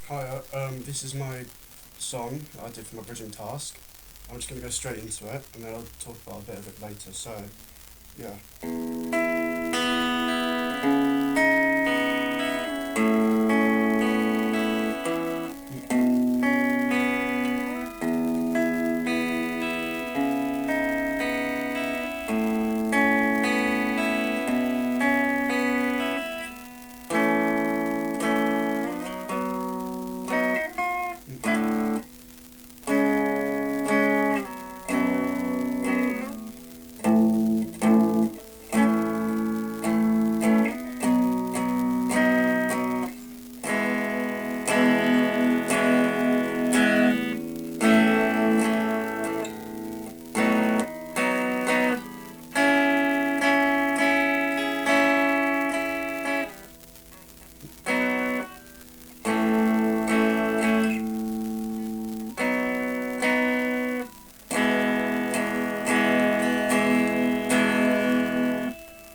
Hiya, this is my song that I did for my bridging task. I'm just going to go straight into it and then I'll talk about a bit of it later. So, yeah.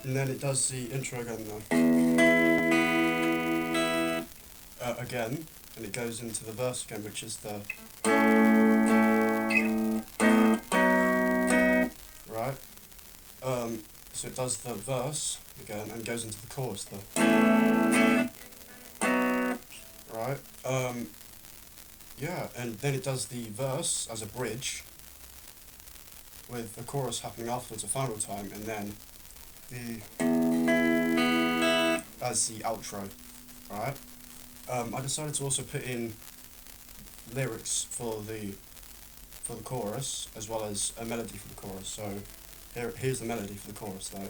And then it does the intro again again, and it goes into the verse again, which is the right. So it does the verse again and goes into the chorus. The right. Yeah, and then it does the verse as a bridge, with the chorus happening afterwards a final time, and then the as the outro, right? I decided to also put in lyrics for the chorus as well as a melody for the chorus. So here's the melody for the chorus though.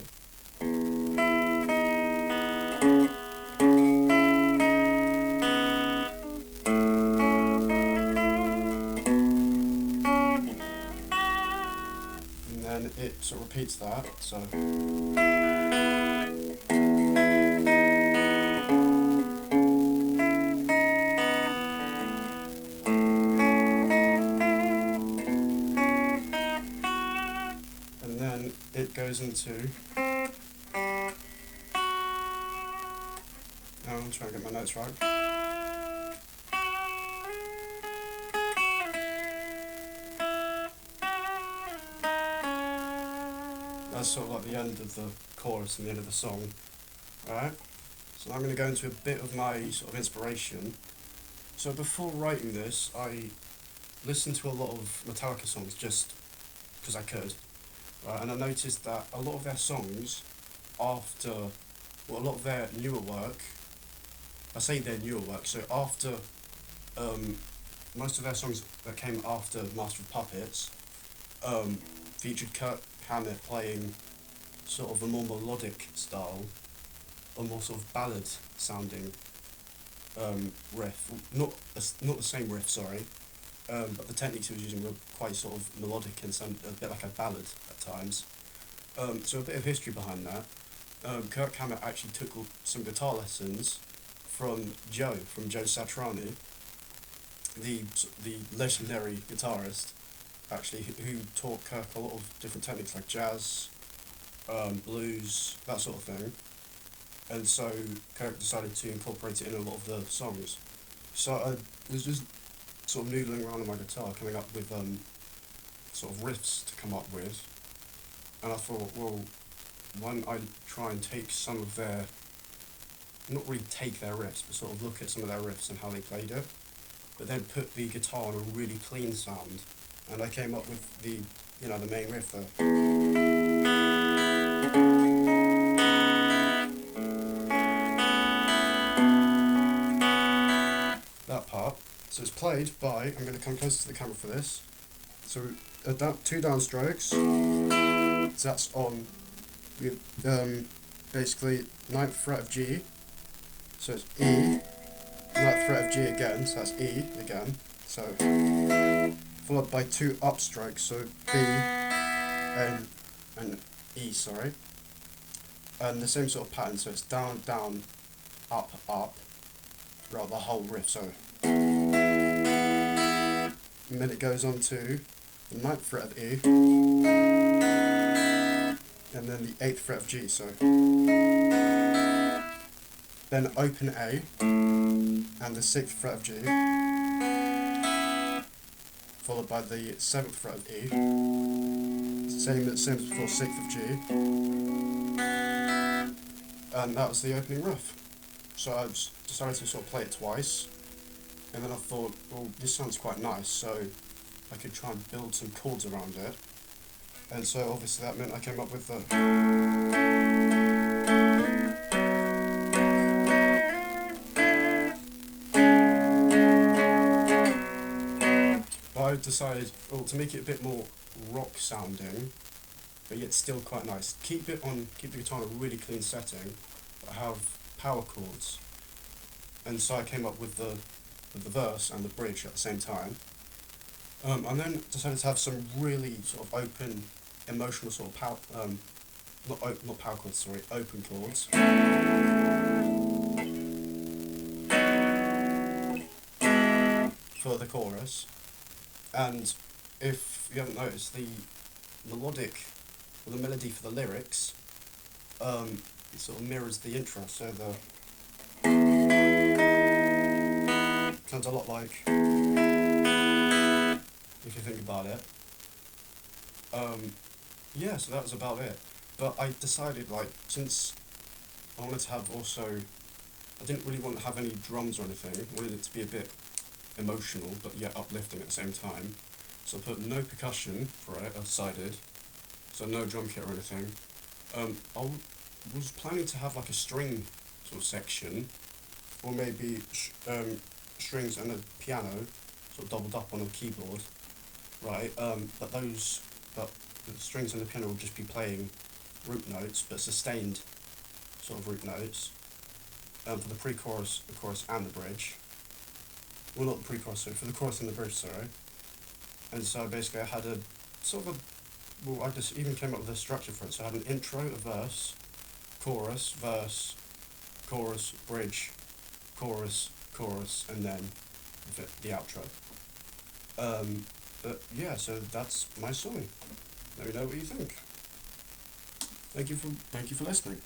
And then it sort of repeats that. So. And then it goes into. I'm trying to get my notes right. That's sort of like the end of the chorus and the end of the song. Alright? So I'm going to go into a bit of my sort of inspiration. So before writing this, I listened to a lot of Metallica songs just because I could. Right? And I noticed that a lot of their songs after, well, a lot of their newer work, I say their newer work, so after, most of their songs that came after Master of Puppets, featured Kirk Hammett playing sort of a more melodic style, a more sort of ballad sounding riff. Not the same riff, sorry, but the techniques he was using were quite sort of melodic and sound a bit like a ballad at times. So a bit of history behind that. Kirk Hammett actually took some guitar lessons from Joe Satriani, the legendary guitarist, actually, who taught Kirk a lot of different techniques like jazz, blues, that sort of thing. And so Kirk decided to incorporate it in a lot of the songs. So I was just sort of noodling around on my guitar, coming up with sort of riffs to come up with. And I thought, well, why don't I try and take some of their, not really take their riffs, but sort of look at some of their riffs and how they played it, but then put the guitar on a really clean sound. And I came up with the main riff there. That part. So it's played by, I'm going to come closer to the camera for this. So two downstrokes. So that's on basically 9th fret of G. So it's E, 9th fret of G again, so that's E again. So followed by two upstrokes, so B and E, sorry. And the same sort of pattern, so it's down, down, up, up, throughout the whole riff. So, and then it goes on to the 9th fret of E, and then the 8th fret of G. So, then open A, and the 6th fret of G, followed by the 7th fret of E, same as before, 6th of G, and that was the opening riff. So I decided to sort of play it twice, and then I thought, well, this sounds quite nice, so I could try and build some chords around it. And so obviously that meant I came up with the... But I decided, well, to make it a bit more rock sounding, but yet still quite nice. Keep the guitar in a really clean setting, but have power chords. And so I came up with the verse and the bridge at the same time. And then decided to have some really sort of open, emotional sort of power, not power chords, sorry, open chords. For the chorus. And if you haven't noticed, the melody for the lyrics, it sort of mirrors the intro, so sounds a lot like, if you think about it. Yeah, so that was about it. But I decided, like, since I wanted to have also, I didn't really want to have any drums or anything, I wanted it to be a bit emotional, but yet uplifting at the same time. So I put no percussion for it, I decided, so no drum kit or anything. I was planning to have like a string sort of section, or maybe strings and a piano, sort of doubled up on a keyboard, right? But the strings and the piano will just be playing root notes, but sustained sort of root notes, for the pre-chorus, the chorus and the bridge. Well, not the pre-chorus, sorry, for the chorus and the bridge, sorry. And so basically I had a sort of I just even came up with a structure for it. So I had an intro, a verse, chorus, verse, chorus, bridge, chorus, and then the outro. But yeah, so that's my song. Let me know what you think. Thank you for listening.